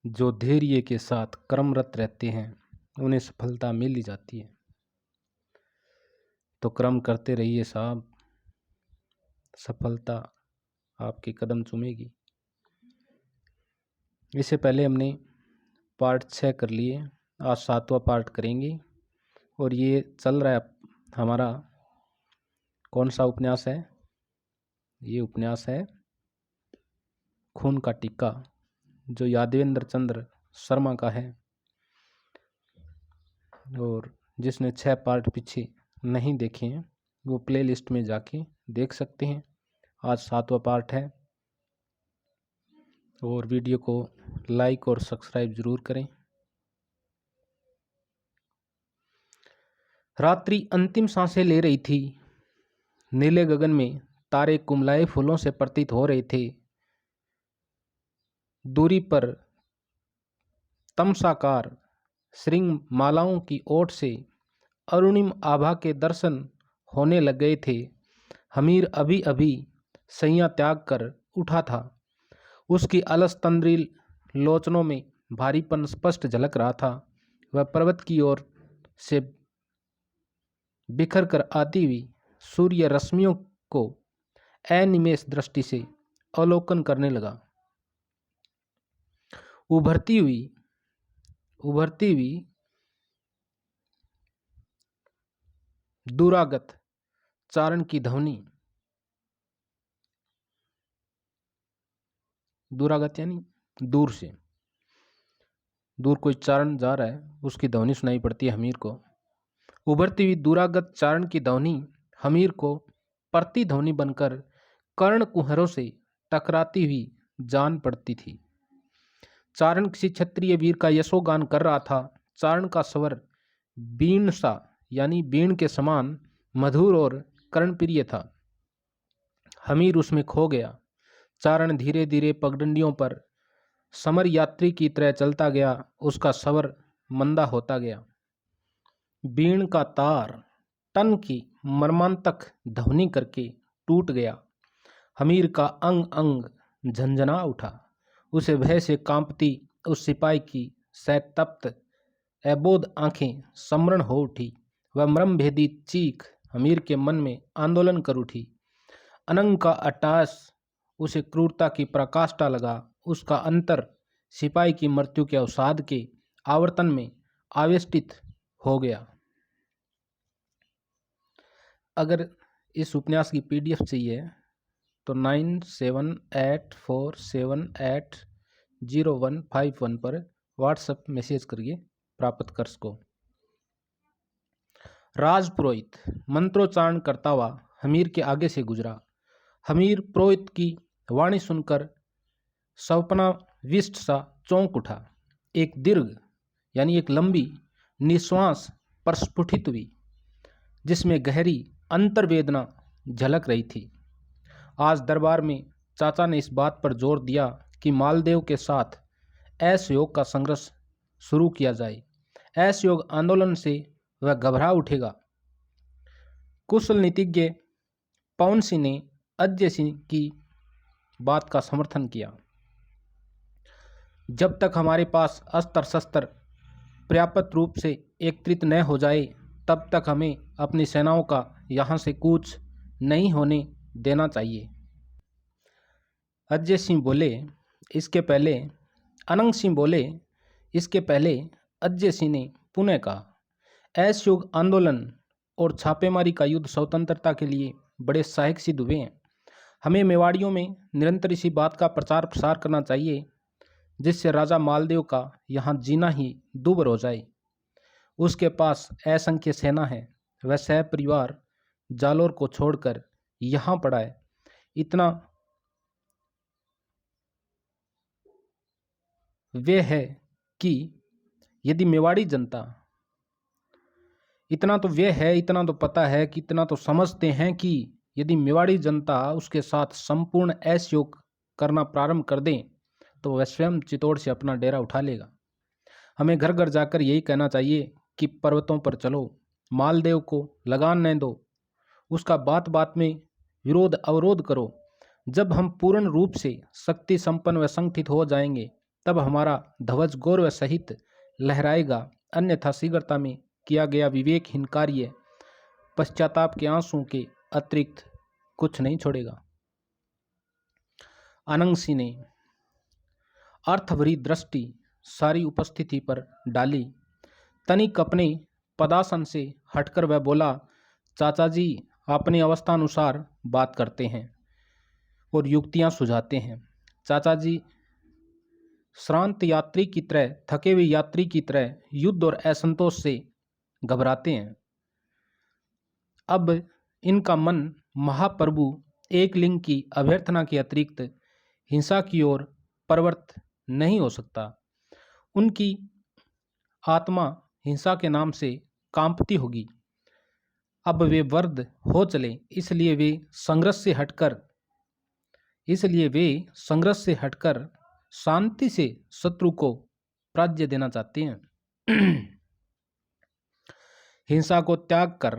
जो धैर्य के साथ कर्मरत रहते हैं उन्हें सफलता मिल ही जाती है। तो कर्म करते रहिए साहब, सफलता आपके कदम चूमेगी। इससे पहले हमने पार्ट 6 कर लिए, आज 7वां पार्ट करेंगे। और ये चल रहा है हमारा, कौन सा उपन्यास है? ये उपन्यास है खून का टीका, जो यादवेंद्र चंद्र शर्मा का है। और जिसने 6 पार्ट पीछे नहीं देखे हैं वो प्लेलिस्ट में जाके देख सकते हैं। आज 7वां पार्ट है। और वीडियो को लाइक और सब्सक्राइब जरूर करें। रात्रि अंतिम सांसें ले रही थी। नीले गगन में तारे कुमलाए फूलों से प्रतीत हो रहे थे। दूरी पर तमसाकार श्रृंग मालाओं की ओट से अरुणिम आभा के दर्शन होने लग गए थे। हमीर अभी अभी सैया त्याग कर उठा था। उसकी अलस तंद्रील लोचनों में भारीपन स्पष्ट झलक रहा था। वह पर्वत की ओर से बिखर कर आती हुई सूर्य रश्मियों को अनिमेष दृष्टि से अवलोकन करने लगा। उभरती हुई दूरागत चारण की ध्वनि, दूरागत यानी दूर से, दूर कोई चारण जा रहा है उसकी ध्वनि सुनाई पड़ती है हमीर को। उभरती हुई दूरागत चारण की ध्वनि हमीर को प्रतिध्वनि बनकर कर्ण कुहरों से टकराती हुई जान पड़ती थी। चारण किसी क्षत्रिय वीर का यशोगान कर रहा था। चारण का स्वर बीण सा यानी बीण के समान मधुर और कर्णप्रिय था। हमीर उसमें खो गया। चारण धीरे धीरे पगडंडियों पर समर यात्री की तरह चलता गया। उसका स्वर मंदा होता गया। बीण का तार टन की मर्मांतक ध्वनि करके टूट गया। हमीर का अंग अंग झंझना उठा। उसे भय से कांपती उस सिपाही की सतप्त अबोध आंखें समरण हो उठी। वह मर्म भेदी चीख हमीर के मन में आंदोलन कर उठी। अनंग का अट्टहास उसे क्रूरता की पराकाष्ठा लगा। उसका अंतर सिपाही की मृत्यु के अवसाद के आवर्तन में आवेष्टित हो गया। अगर इस उपन्यास की PDF चाहिए तो 9784780151 पर व्हाट्सएप मैसेज करिए, प्राप्त कर सको। राजपुरोहित मंत्रोच्चारण करता हुआ हमीर के आगे से गुजरा। हमीर पुरोहित की वाणी सुनकर स्वप्नाविष्ट सा चौंक उठा। एक दीर्घ यानी एक लंबी निश्वास प्रस्फुटित हुई, जिसमें गहरी अंतर्वेदना झलक रही थी। आज दरबार में चाचा ने इस बात पर जोर दिया कि मालदेव के साथ असहयोग का संघर्ष शुरू किया जाए। असहयोग आंदोलन से वह घबरा उठेगा। कुशल नीतिज्ञ पवन सिंह ने अजय सिंह की बात का समर्थन किया। जब तक हमारे पास अस्त्र शस्त्र पर्याप्त रूप से एकत्रित न हो जाए तब तक हमें अपनी सेनाओं का यहाँ से कूच नहीं होने देना चाहिए। अजय सिंह बोले। इसके पहले अनंग सिंह बोले। इसके पहले अजय सिंह ने पुनः कहा, असहयोग आंदोलन और छापेमारी का युद्ध स्वतंत्रता के लिए बड़े सहायक सिद्ध हुए हैं। हमें मेवाड़ियों में निरंतर इसी बात का प्रचार प्रसार करना चाहिए, जिससे राजा मालदेव का यहाँ जीना ही दूभर हो जाए। उसके पास असंख्य सेना है। वह सह परिवार जालोर को छोड़कर यहाँ पड़ा है। इतना वे है कि यदि मेवाड़ी जनता, इतना तो पता है कि इतना तो समझते हैं कि यदि मेवाड़ी जनता उसके साथ संपूर्ण असहयोग करना प्रारंभ कर दें तो वह स्वयं चित्तौड़ से अपना डेरा उठा लेगा। हमें घर घर जाकर यही कहना चाहिए कि पर्वतों पर चलो, मालदेव को लगान न दो, उसका बात बात में विरोध अवरोध करो। जब हम पूर्ण रूप से शक्ति संपन्न व संगठित हो जाएंगे तब हमारा ध्वज गौरव सहित लहराएगा, अन्यथा शीघ्रता में किया गया विवेकहीन कार्य पश्चाताप के आंसुओं के अतिरिक्त कुछ नहीं छोड़ेगा। अनंगसी ने अर्थभरी दृष्टि सारी उपस्थिति पर डाली। तनिक अपने पदासन से हटकर वह बोला, चाचा जी अपने अवस्थानुसार बात करते हैं और युक्तियां सुझाते हैं। चाचा जी श्रांत यात्री की तरह, थके हुए यात्री की तरह युद्ध और असंतोष से घबराते हैं। अब इनका मन महाप्रभु एक लिंग की अभ्यर्थना के अतिरिक्त हिंसा की ओर प्रवृत्त नहीं हो सकता। उनकी आत्मा हिंसा के नाम से कांपती होगी। अब वे वर्द हो चले, इसलिए वे संघर्ष से हटकर शांति से शत्रु को पराजय देना चाहते हैं। हिंसा को त्याग कर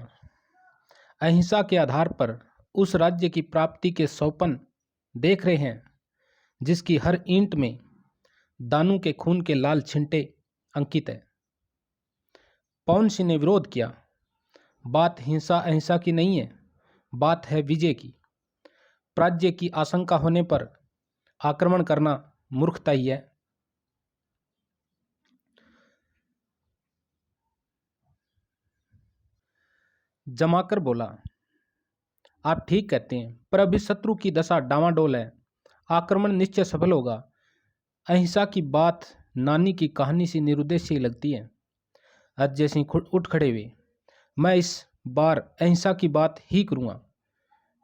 अहिंसा के आधार पर उस राज्य की प्राप्ति के सोपान देख रहे हैं जिसकी हर ईंट में दानू के खून के लाल छिंटे अंकित है। पवन सिंह ने विरोध किया, बात हिंसा अहिंसा की नहीं है, बात है विजय की। पराजय की आशंका होने पर आक्रमण करना मूर्खता ही है। जमाकर बोला, आप ठीक कहते हैं, पर अभी शत्रु की दशा डावाडोल है, आक्रमण निश्चय सफल होगा। अहिंसा की बात नानी की कहानी सी निरुद्देश्य लगती है। अजय सिंह उठ खड़े हुए, मैं इस बार अहिंसा की बात ही करूँगा।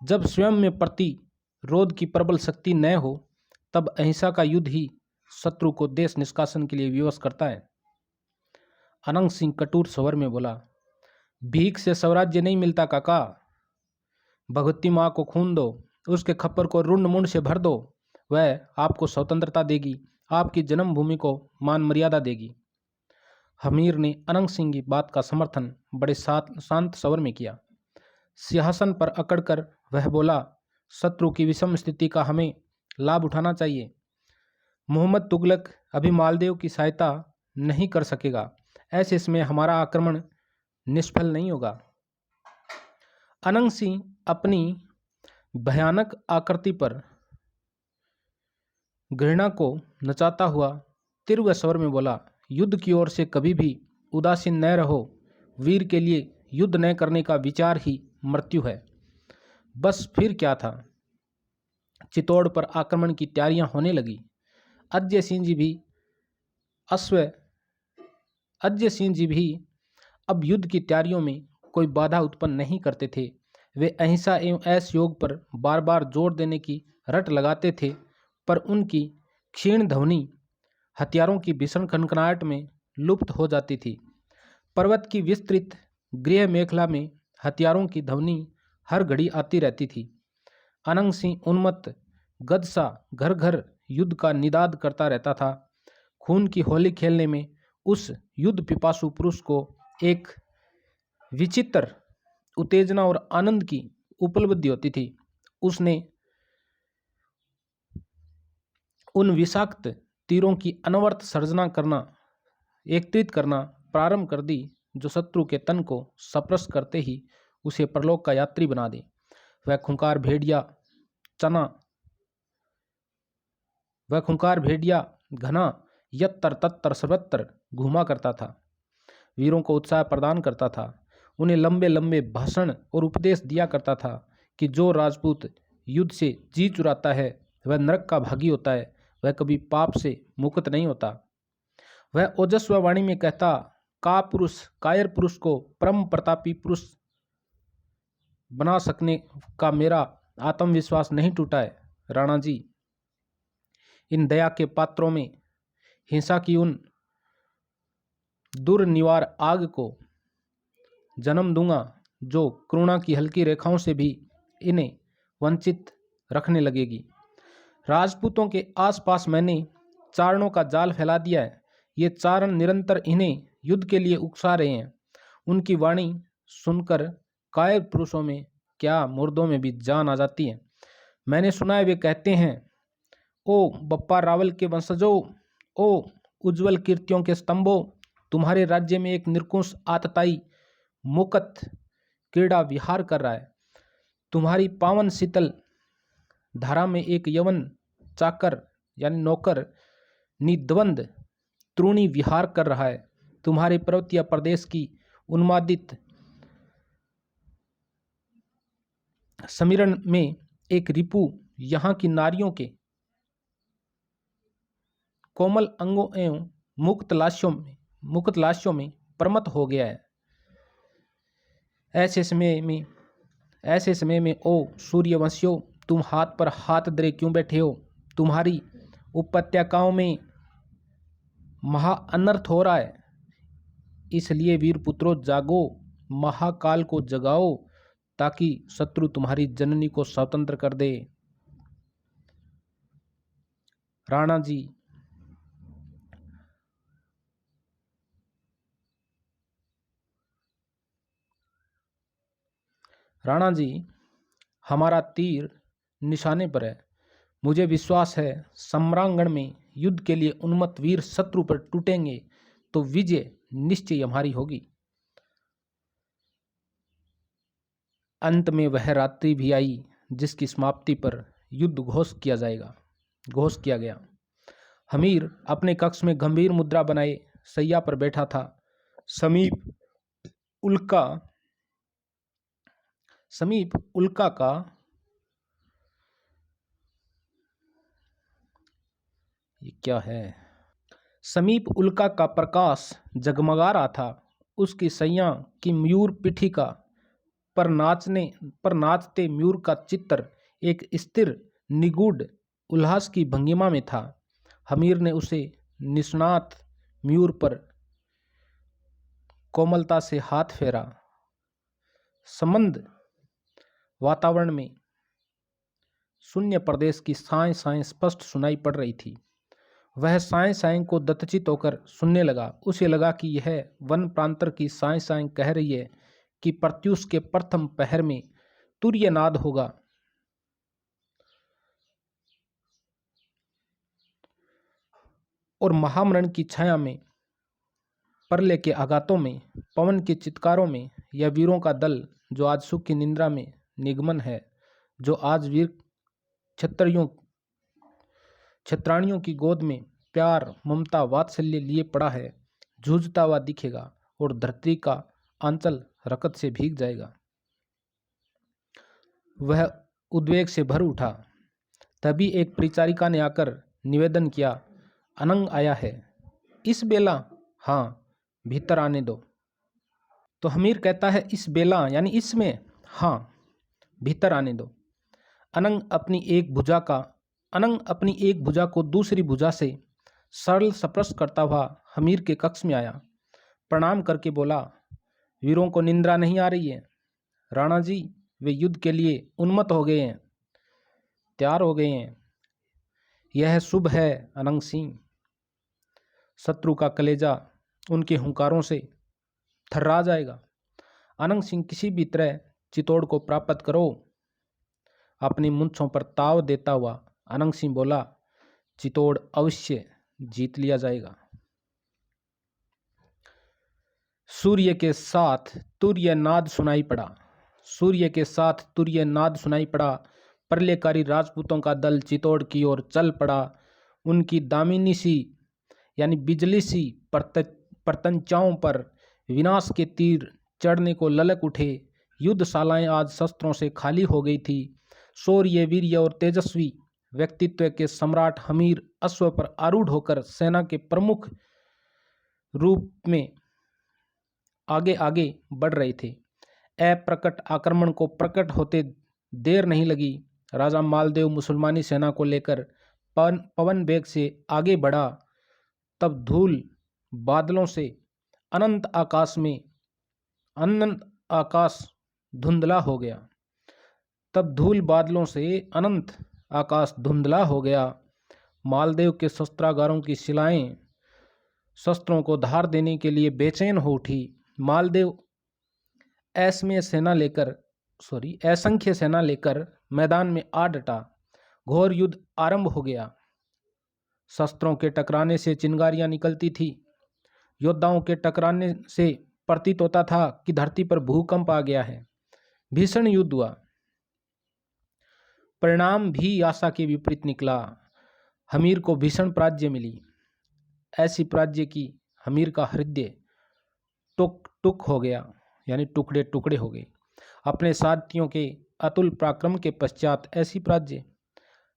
जब स्वयं में प्रतिरोध की प्रबल शक्ति न हो तब अहिंसा का युद्ध ही शत्रु को देश निष्कासन के लिए विवश करता है। अनंग सिंह कटुर स्वर में बोला, भीख से स्वराज्य नहीं मिलता काका। भगवती माँ को खून दो, उसके खप्पर को रुंड मुंड से भर दो, वह आपको स्वतंत्रता देगी, आपकी जन्मभूमि को मान मर्यादा देगी। हमीर ने अनंग सिंह की बात का समर्थन बड़े शांत स्वर में किया। सिंहासन पर अकड़कर वह बोला, शत्रु की विषम स्थिति का हमें लाभ उठाना चाहिए। मोहम्मद तुगलक अभी मालदीव की सहायता नहीं कर सकेगा, ऐसे इसमें हमारा आक्रमण निष्फल नहीं होगा। अनंग सिंह अपनी भयानक आकृति पर घृणा को नचाता हुआ तीव्र स्वर में बोला, युद्ध की ओर से कभी भी उदासीन न रहो। वीर के लिए युद्ध न करने का विचार ही मृत्यु है। बस फिर क्या था। चित्तौड़ पर आक्रमण की तैयारियां होने लगी। अजय सिंह जी भी अब युद्ध की तैयारियों में कोई बाधा उत्पन्न नहीं करते थे। वे अहिंसा एवं असहयोग पर बार बार जोर देने की रट लगाते थे, पर उनकी क्षीण ध्वनि हथियारों की भीषण खनखनाहट में लुप्त हो जाती थी। पर्वत की विस्तृत गृह मेखला में हथियारों की ध्वनि हर घड़ी आती रहती थी। अनंग सिंह उन्मत्त गद सा घर घर युद्ध का निदाद करता रहता था। खून की होली खेलने में उस युद्ध पिपासु पुरुष को एक विचित्र उत्तेजना और आनंद की उपलब्धि होती थी। उसने उन विषाक्त तीरों की अनवरत सर्जना एकत्रित करना प्रारंभ कर दी जो शत्रु के तन को स्पर्श करते ही उसे परलोक का यात्री बना दे। वह खुंखार भेड़िया घना यत्तर तत्तर सर्वत्र घूमा करता था, वीरों को उत्साह प्रदान करता था, उन्हें लंबे लंबे भाषण और उपदेश दिया करता था कि जो राजपूत युद्ध से जी चुराता है वह नरक का भागी होता है, वह कभी पाप से मुक्त नहीं होता। वह ओजस्वी वाणी में कहता, कायर पुरुष को परम प्रतापी पुरुष बना सकने का मेरा आत्मविश्वास नहीं टूटा है। राणा जी, इन दया के पात्रों में हिंसा की उन दुर्निवार आग को जन्म दूंगा जो करुणा की हल्की रेखाओं से भी इन्हें वंचित रखने लगेगी। राजपूतों के आसपास मैंने चारणों का जाल फैला दिया है। ये चारण निरंतर इन्हें युद्ध के लिए उकसा रहे हैं। उनकी वाणी सुनकर कायर पुरुषों में क्या मुर्दों में भी जान आ जाती है। मैंने सुना है वे कहते हैं, ओ बप्पा रावल के वंशजों, ओ उज्जवल कीर्तियों के स्तंभों, तुम्हारे राज्य में एक निर्कुश आतताई मुकत क्रीड़ा विहार कर रहा है। तुम्हारी पावन शीतल धारा में एक यवन चाकर यानी नौकर निद्वंद तृणी विहार कर रहा है। तुम्हारे पर्वतीय प्रदेश की उन्मादित समीरण में एक रिपु यहाँ की नारियों के कोमल अंगों एवं मुक्त लाशों में प्रमत्त हो गया है। ऐसे समय में ओ सूर्यवंशियों, तुम हाथ पर हाथ धरे क्यों बैठे हो? तुम्हारी उपत्यकाओं में महा अनर्थ हो रहा है। इसलिए वीर पुत्रों जागो, महाकाल को जगाओ, ताकि शत्रु तुम्हारी जननी को स्वतंत्र कर दे। राणा जी, हमारा तीर निशाने पर है। मुझे विश्वास है सम्रांगण में युद्ध के लिए उन्मत्त वीर शत्रु पर टूटेंगे तो विजय निश्चय हमारी होगी। अंत में वह रात्रि भी आई जिसकी समाप्ति पर युद्ध घोष किया गया। हमीर अपने कक्ष में गंभीर मुद्रा बनाए सैया पर बैठा था। समीप उल्का का ये क्या है? समीप उल्का का प्रकाश जगमगा रहा था। उसकी सैया की मयूर पीठिका पर नाचते मयूर का चित्र एक स्थिर निगूढ़ उल्लास की भंगिमा में था। हमीर ने उसे निष्णात मयूर पर कोमलता से हाथ फेरा। संबंध वातावरण में शून्य प्रदेश की साएं साएं स्पष्ट सुनाई पड़ रही थी। वह साएं साएं को दत्तचित होकर सुनने लगा। उसे लगा कि यह वन प्रांतर की साएं साएं कह रही है कि प्रत्युष के प्रथम पहर में तुर्यनाद होगा। और महामरण की छाया में, प्रलय के आघातों में, पवन के चित्कारों में यह वीरों का दल जो आज सुख की निंद्रा में निगमन है, जो आज वीर क्षत्राणियों की गोद में प्यार ममता वात्सल्य लिए पड़ा है, जूझता हुआ दिखेगा और धरती का आंचल रकत से भीग जाएगा। वह उद्वेग से भर उठा। तभी एक परिचारिका ने आकर निवेदन किया, अनंग आया है। इस बेला? हाँ, भीतर आने दो। तो हमीर कहता है इस बेला यानी इसमें? हाँ, भीतर आने दो। अनंग अपनी एक भुजा को दूसरी भुजा से सरल स्पर्श करता हुआ हमीर के कक्ष में आया। प्रणाम करके बोला, वीरों को निंद्रा नहीं आ रही है? राणा जी, वे युद्ध के लिए उन्मत्त हो गए हैं, तैयार हो गए हैं। यह शुभ है अनंग सिंह। शत्रु का कलेजा उनके हुंकारों से थर्रा जाएगा। अनंग सिंह, किसी भी तरह चित्तौड़ को प्राप्त करो। अपनी मूंछों पर ताव देता हुआ अनंग सिंह बोला, चित्तौड़ अवश्य जीत लिया जाएगा। सूर्य के साथ तुर्यनाद सुनाई पड़ा। प्रलयकारी राजपूतों का दल चित्तौड़ की ओर चल पड़ा। उनकी दामिनी सी यानी बिजली सी प्रतंचाओं पर विनाश के तीर चढ़ने को ललक उठे। युद्धशालाएं आज शस्त्रों से खाली हो गई थी। शौर्य, वीर्य और तेजस्वी व्यक्तित्व के सम्राट हमीर अश्व पर आरूढ़ होकर सेना के प्रमुख रूप में आगे आगे बढ़ रहे थे। अप्रकट आक्रमण को प्रकट होते देर नहीं लगी। राजा मालदेव मुसलमानी सेना को लेकर पवन वेग से आगे बढ़ा। तब धूल बादलों से अनंत आकाश धुंधला हो गया। मालदेव के शस्त्रागारों की शिलाएं शस्त्रों को धार देने के लिए बेचैन हो उठी। मालदेव असंख्य सेना लेकर मैदान में आ डटा। घोर युद्ध आरंभ हो गया। शस्त्रों के टकराने से चिंगारियां निकलती थी। योद्धाओं के टकराने से प्रतीत होता था कि धरती पर भूकंप आ गया है। भीषण युद्ध हुआ। परिणाम भी आशा के विपरीत निकला। हमीर को भीषण पराजय मिली। ऐसी पराजय की हमीर का हृदय टुक टुक हो गया, यानी टुकड़े टुकड़े हो गए। अपने साथियों के अतुल पराक्रम के पश्चात ऐसी पराजय।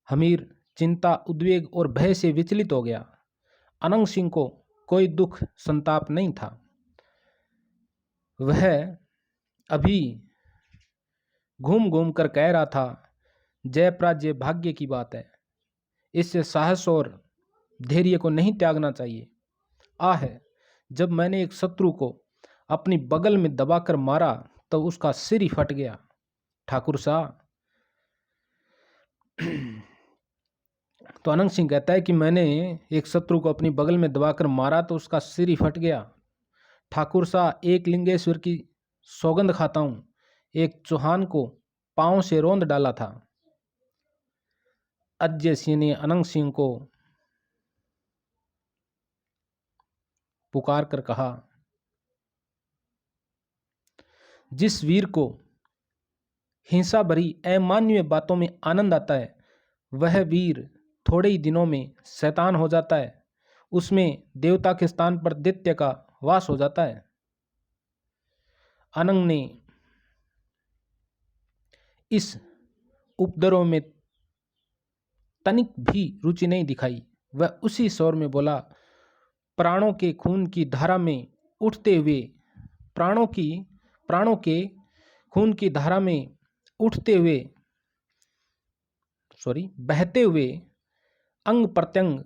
हमीर चिंता, उद्वेग और भय से विचलित हो गया। अनंग सिंह को कोई दुख संताप नहीं था। वह अभी घूम घूम कर कह रहा था, जय पराजय भाग्य की बात है, इससे साहस और धैर्य को नहीं त्यागना चाहिए। आह, जब मैंने एक शत्रु को अपनी बगल में दबाकर मारा तो उसका सिर ही फट गया। ठाकुर साहब, तो अनंग सिंह कहता है कि मैंने एक शत्रु को अपनी बगल में दबाकर मारा तो उसका सिर ही फट गया। ठाकुर साहब, एक लिंगेश्वर की सौगंध खाता हूं, एक चौहान को पांव से रौंद डाला था। अजय सिंह ने अनंग सिंह को पुकार कर कहा, जिस वीर को हिंसा भरी अमानवीय बातों में आनंद आता है, वह वीर थोड़े ही दिनों में शैतान हो जाता है। उसमें देवता के स्थान पर दैत्य का वास हो जाता है। अनंग ने इस उपद्रव में तनिक भी रुचि नहीं दिखाई। वह उसी स्वर में बोला, प्राणों के खून की धारा में उठते हुए, प्राणों के खून की धारा में उठते हुए बहते हुए अंग प्रत्यंग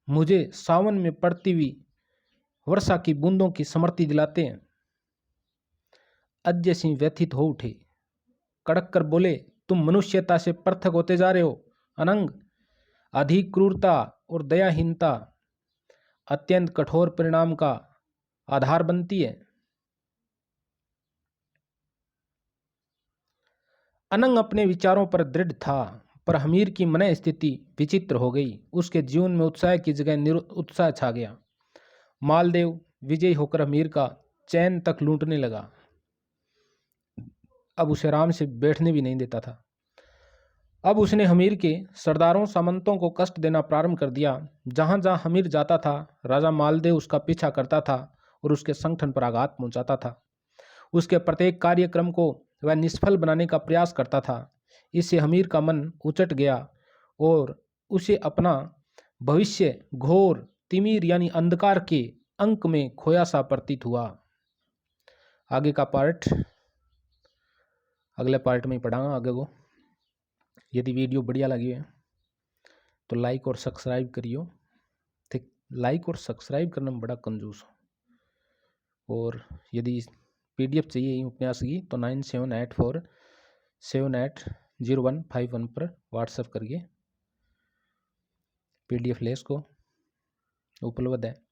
मुझे सावन में पड़ती हुई वर्षा की बूंदों की स्मृति दिलाते हैं। अजय सिंह व्यथित हो उठे, कड़क कर बोले, तुम मनुष्यता से पृथक होते जा रहे हो अनंग। अधिक क्रूरता और दयाहीनता अत्यंत कठोर परिणाम का आधार बनती है। अनंग अपने विचारों पर दृढ़ था, पर हमीर की मन स्थिति विचित्र हो गई। उसके जीवन में उत्साह की जगह निरुत्साह छा गया। मालदेव विजयी होकर हमीर का चैन तक लूटने लगा। अब उसे आराम से बैठने भी नहीं देता था। अब उसने हमीर के सरदारों सामंतों को कष्ट देना प्रारंभ कर दिया। जहां जहां हमीर जाता था, राजा मालदेव उसका पीछा करता था और उसके संगठन पर आघात पहुंचाता था। उसके प्रत्येक कार्यक्रम को वह निष्फल बनाने का प्रयास करता था। इससे हमीर का मन उचट गया और उसे अपना भविष्य घोर तिमिर यानी अंधकार के अंक में खोया सा प्रतीत हुआ। आगे का पार्ट अगले पार्ट में ही पढ़ाऊंगा आगे को। यदि वीडियो बढ़िया लगी है तो लाइक और सब्सक्राइब करियो। ठीक, लाइक और सब्सक्राइब करने में बड़ा कंजूस हो। और यदि PDF चाहिए उपन्यास की तो 9784780151 पर व्हाट्सएप करिए। PDF लेस को उपलब्ध है।